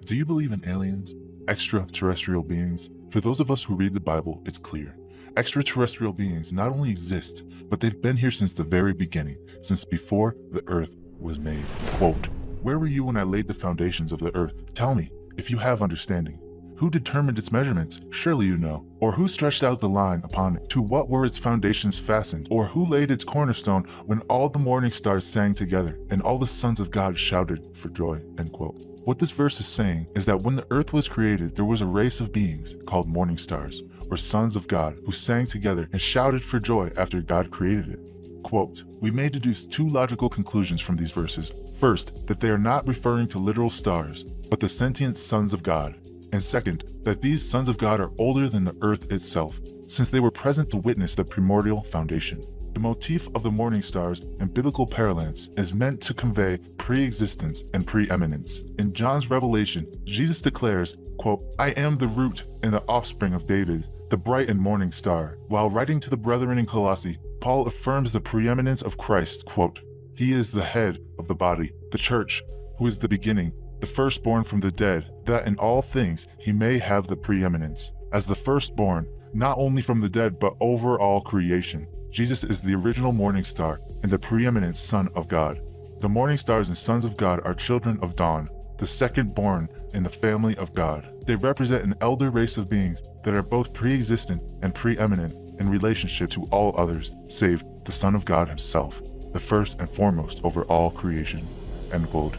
Do you believe in aliens? Extraterrestrial beings? For those of us who read the Bible, it's clear. Extraterrestrial beings not only exist, but they've been here since the very beginning, since before the earth was made. Quote, "Where were you when I laid the foundations of the earth? Tell me, if you have understanding. Who determined its measurements? Surely you know. Or who stretched out the line upon it? To what were its foundations fastened? Or who laid its cornerstone when all the morning stars sang together, and all the sons of God shouted for joy?" End quote. What this verse is saying is that when the earth was created, there was a race of beings called morning stars, or sons of God, who sang together and shouted for joy after God created it. Quote, "We may deduce two logical conclusions from these verses. First, that they are not referring to literal stars, but the sentient sons of God. And second, that these sons of God are older than the earth itself, since they were present to witness the primordial foundation. The motif of the morning stars in biblical parlance is meant to convey pre-existence and pre-eminence. In John's revelation, Jesus declares, quote, "I am the root and the offspring of David, the bright and morning star." While writing to the brethren in Colossae, Paul affirms the preeminence of Christ, quote, "He is the head of the body, the church, who is the beginning, the firstborn from the dead, that in all things he may have the preeminence." As the firstborn, not only from the dead but over all creation, Jesus is the original morning star and the preeminent Son of God. The morning stars and sons of God are children of dawn, the second born in the family of God. They represent an elder race of beings that are both pre-existent and preeminent in relationship to all others, save the Son of God himself, the first and foremost over all creation. End quote.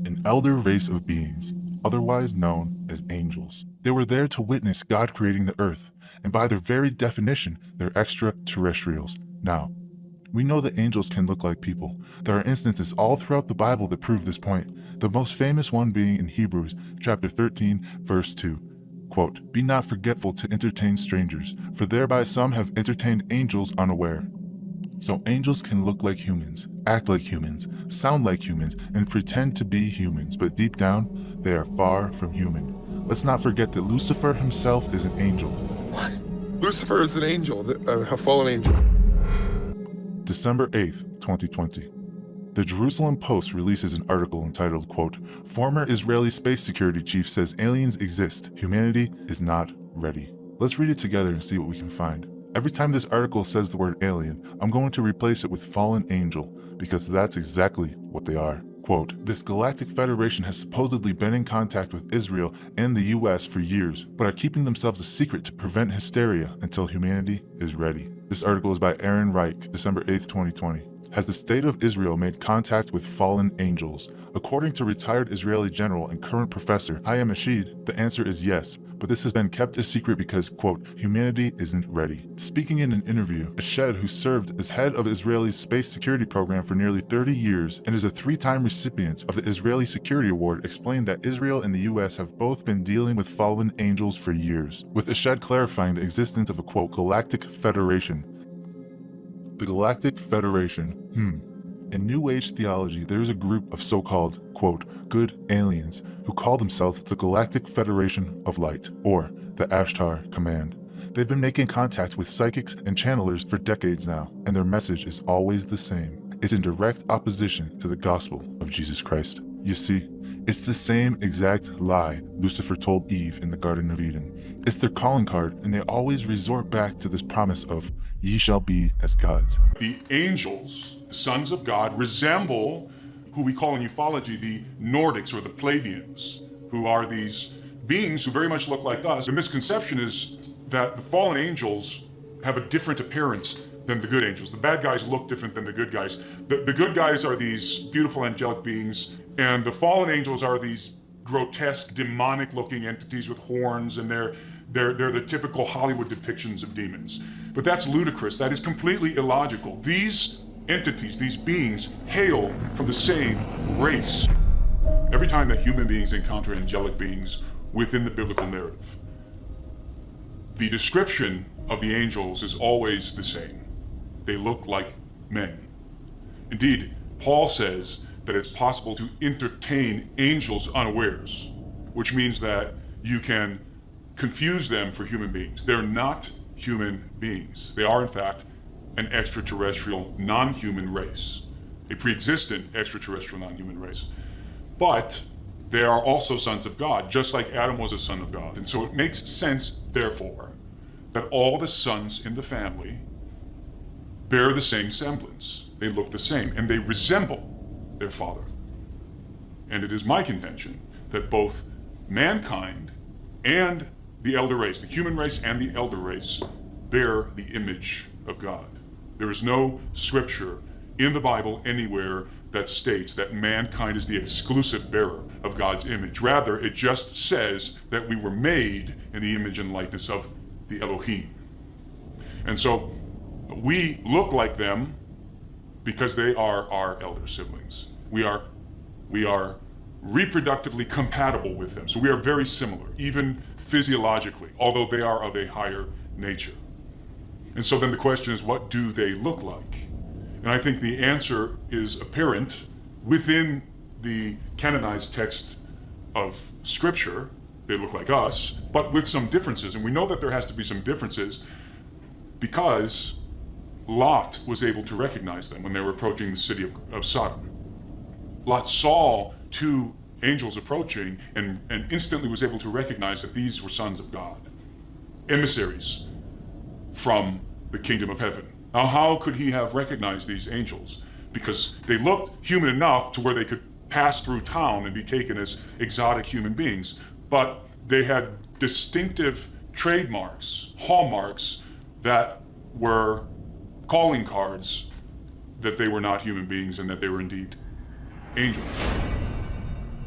An elder race of beings, otherwise known as angels. They were there to witness God creating the earth, and by their very definition, they're extraterrestrials. Now, we know that angels can look like people. There are instances all throughout the Bible that prove this point, the most famous one being in Hebrews chapter 13, verse 2. Quote, "Be not forgetful to entertain strangers, for thereby some have entertained angels unaware." So angels can look like humans, act like humans, sound like humans, and pretend to be humans, but deep down, they are far from human. Let's not forget that Lucifer himself is an angel. What? Lucifer is an angel, a fallen angel. December 8th, 2020. The Jerusalem Post releases an article entitled, quote, "Former Israeli space security chief says aliens exist. Humanity is not ready." Let's read it together and see what we can find. Every time this article says the word alien, I'm going to replace it with fallen angel, because that's exactly what they are. Quote, "This galactic federation has supposedly been in contact with Israel and the US for years, but are keeping themselves a secret to prevent hysteria until humanity is ready." This article is by Aaron Reich, December 8th, 2020. Has the state of Israel made contact with fallen angels? According to retired Israeli general and current professor Hayam Ashid, the answer is yes, but this has been kept a secret because, quote, "humanity isn't ready." Speaking in an interview, Ashid, who served as head of Israel's space security program for nearly 30 years and is a three-time recipient of the Israeli Security Award, explained that Israel and the US have both been dealing with fallen angels for years, with Ashid clarifying the existence of a, quote, "galactic federation." The Galactic Federation. In New Age theology, there is a group of so-called, quote, "good aliens" who call themselves the Galactic Federation of Light, or the Ashtar Command. They've been making contact with psychics and channelers for decades now, and their message is always the same. It's in direct opposition to the gospel of Jesus Christ. You see, it's the same exact lie Lucifer told Eve in the Garden of Eden. It's their calling card, and they always resort back to this promise of, "Ye shall be as gods." The angels, the sons of God, resemble who we call in ufology the Nordics or the Pleiadians, who are these beings who very much look like us. The misconception is that the fallen angels have a different appearance than the good angels. The bad guys look different than the good guys. The good guys are these beautiful angelic beings, and the fallen angels are these grotesque, demonic-looking entities with horns, and they're the typical Hollywood depictions of demons. But that's ludicrous. That is completely illogical. These entities, these beings, hail from the same race. Every time that human beings encounter angelic beings within the biblical narrative, the description of the angels is always the same. They look like men. Indeed, Paul says that it's possible to entertain angels unawares, which means that you can confuse them for human beings. They're not human beings. They are, in fact, an extraterrestrial non-human race, a pre-existent extraterrestrial non-human race. But they are also sons of God, just like Adam was a son of God. And so it makes sense, therefore, that all the sons in the family bear the same semblance. They look the same, and they resemble their father. And it is my contention that both mankind and the elder race, the human race and the elder race, bear the image of God. There is no scripture in the Bible anywhere that states that mankind is the exclusive bearer of God's image. Rather, it just says that we were made in the image and likeness of the Elohim. And so we look like them because they are our elder siblings. We are reproductively compatible with them. So we are very similar, even physiologically, although they are of a higher nature. And so then the question is, what do they look like? And I think the answer is apparent within the canonized text of Scripture. They look like us, but with some differences. And we know that there has to be some differences because Lot was able to recognize them when they were approaching the city of Sodom. Lot saw two angels approaching and instantly was able to recognize that these were sons of God, emissaries from the kingdom of heaven. Now, how could he have recognized these angels? Because they looked human enough to where they could pass through town and be taken as exotic human beings, but they had distinctive trademarks, hallmarks, that were calling cards that they were not human beings and that they were indeed angels.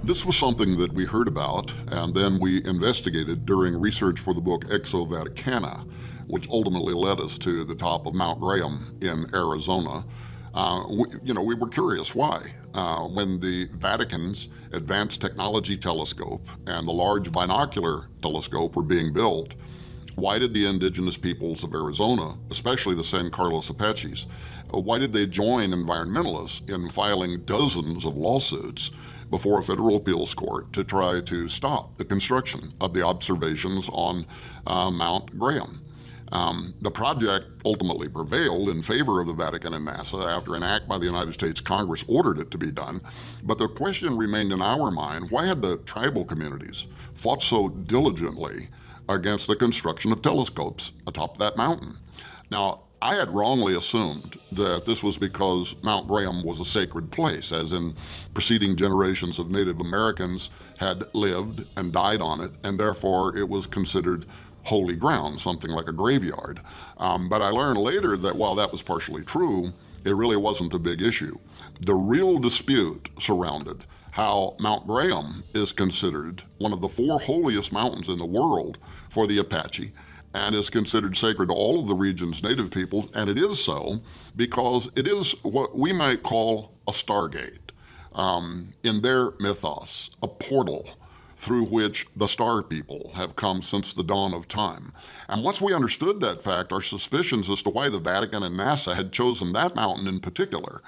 This was something that we heard about, and then we investigated during research for the book Exo-Vaticana, which ultimately led us to the top of Mount Graham in Arizona. We were curious why. When the Vatican's Advanced Technology Telescope and the Large Binocular Telescope were being built, why did the indigenous peoples of Arizona, especially the San Carlos Apaches, why did they join environmentalists in filing dozens of lawsuits before a federal appeals court to try to stop the construction of the observations on Mount Graham? The project ultimately prevailed in favor of the Vatican and NASA after an act by the United States Congress ordered it to be done. But the question remained in our mind, why had the tribal communities fought so diligently against the construction of telescopes atop that mountain? Now, I had wrongly assumed that this was because Mount Graham was a sacred place, as in preceding generations of Native Americans had lived and died on it, and therefore it was considered holy ground, something like a graveyard. But I learned later that while that was partially true, it really wasn't the big issue. The real dispute surrounded how Mount Graham is considered one of the 4 holiest mountains in the world for the Apache, and is considered sacred to all of the region's native peoples, and it is so because it is what we might call a stargate. In their mythos, a portal through which the star people have come since the dawn of time. And once we understood that fact, our suspicions as to why the Vatican and NASA had chosen that mountain in particular,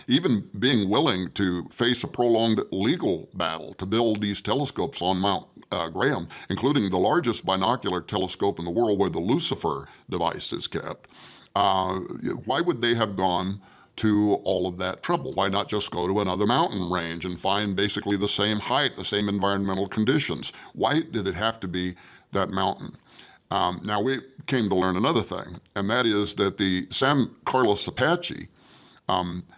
even being willing to face a prolonged legal battle to build these telescopes on Mount Graham, including the largest binocular telescope in the world where the Lucifer device is kept, why would they have gone to all of that trouble? Why not just go to another mountain range and find basically the same height, the same environmental conditions? Why did it have to be that mountain? Now, we came to learn another thing, and that is that the San Carlos Apache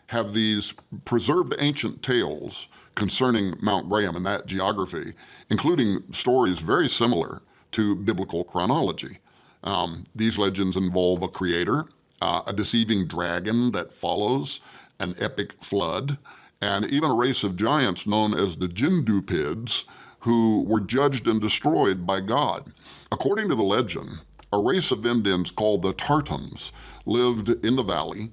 have these preserved ancient tales concerning Mount Graham and that geography, including stories very similar to biblical chronology. These legends involve a creator, a deceiving dragon that follows, an epic flood, and even a race of giants known as the Jindupids, who were judged and destroyed by God. According to the legend, a race of Indians called the Tartans lived in the valley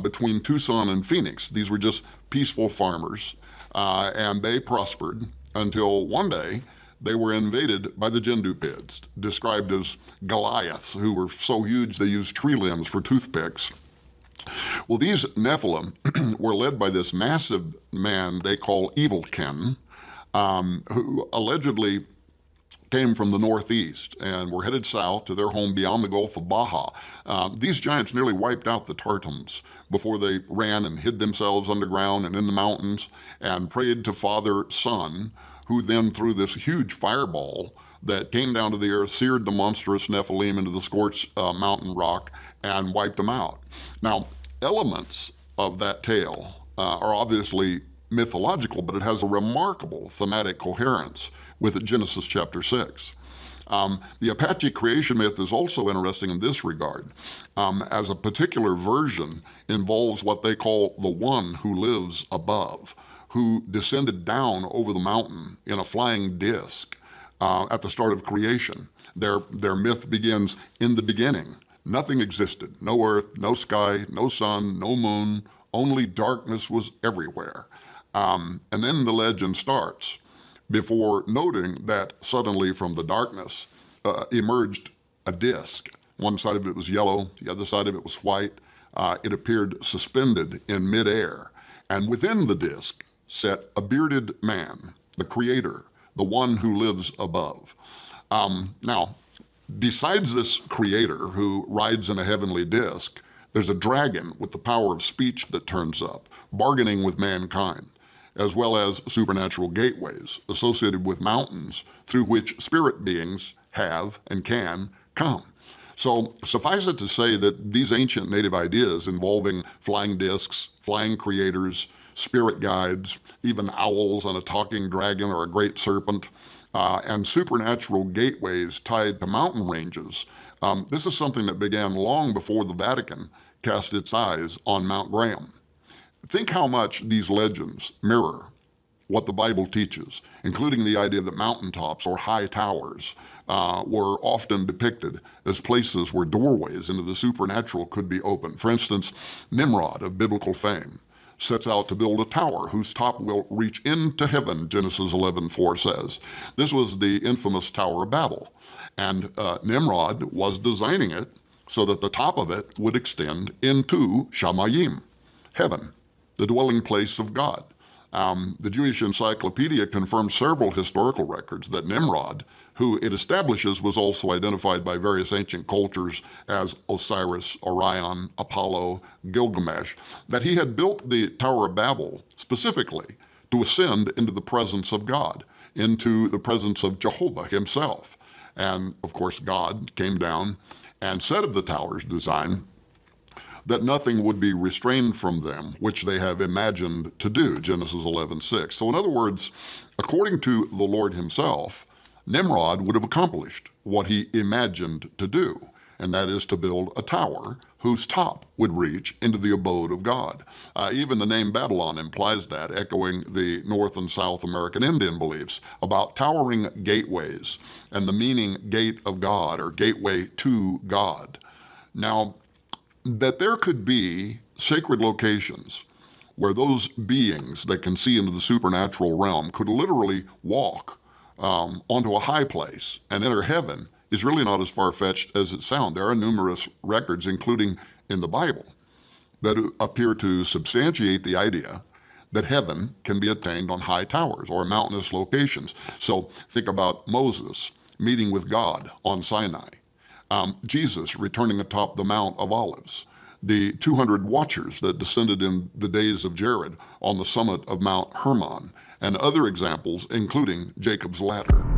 between Tucson and Phoenix. These were just peaceful farmers, and they prospered until one day they were invaded by the Jindupids, described as Goliaths, who were so huge they used tree limbs for toothpicks. Well, these Nephilim were led by this massive man they call Evil Ken, who allegedly came from the northeast and were headed south to their home beyond the Gulf of Baja. These giants nearly wiped out the Tartans before they ran and hid themselves underground and in the mountains and prayed to Father Sun, who then threw this huge fireball that came down to the earth, seared the monstrous Nephilim into the scorched mountain rock, and wiped them out. Now, elements of that tale are obviously mythological, but it has a remarkable thematic coherence with Genesis chapter 6. The Apache creation myth is also interesting in this regard, as a particular version involves what they call the one who lives above, who descended down over the mountain in a flying disc at the start of creation. Their myth begins, in the beginning, nothing existed, no earth, no sky, no sun, no moon, only darkness was everywhere. And then the legend starts, before noting that suddenly from the darkness emerged a disc. One side of it was yellow, the other side of it was white. It appeared suspended in midair. And within the disc sat a bearded man, the creator, the one who lives above. Now, besides this creator who rides in a heavenly disc, there's a dragon with the power of speech that turns up, bargaining with mankind, as well as supernatural gateways associated with mountains through which spirit beings have and can come. So suffice it to say that these ancient native ideas involving flying discs, flying creators, spirit guides, even owls and a talking dragon or a great serpent, and supernatural gateways tied to mountain ranges. This is something that began long before the Vatican cast its eyes on Mount Graham. Think how much these legends mirror what the Bible teaches, including the idea that mountaintops or high towers were often depicted as places where doorways into the supernatural could be opened. For instance, Nimrod of biblical fame sets out to build a tower whose top will reach into heaven, Genesis 11:4 says. This was the infamous Tower of Babel, and Nimrod was designing it so that the top of it would extend into Shamayim, heaven, the dwelling place of God. The Jewish Encyclopedia confirms several historical records that Nimrod, who it establishes was also identified by various ancient cultures as Osiris, Orion, Apollo, Gilgamesh, that he had built the Tower of Babel specifically to ascend into the presence of God, into the presence of Jehovah himself. And of course, God came down and said of the tower's design that nothing would be restrained from them, which they have imagined to do, Genesis 11:6. So in other words, according to the Lord himself, Nimrod would have accomplished what he imagined to do, and that is to build a tower whose top would reach into the abode of God. Even the name Babylon implies that, echoing the North and South American Indian beliefs about towering gateways and the meaning gate of God or gateway to God. Now, that there could be sacred locations where those beings that can see into the supernatural realm could literally walk onto a high place and enter heaven is really not as far-fetched as it sounds. There are numerous records, including in the Bible, that appear to substantiate the idea that heaven can be attained on high towers or mountainous locations. So think about Moses meeting with God on Sinai, Jesus returning atop the Mount of Olives, the 200 watchers that descended in the days of Jared on the summit of Mount Hermon, and other examples, including Jacob's ladder.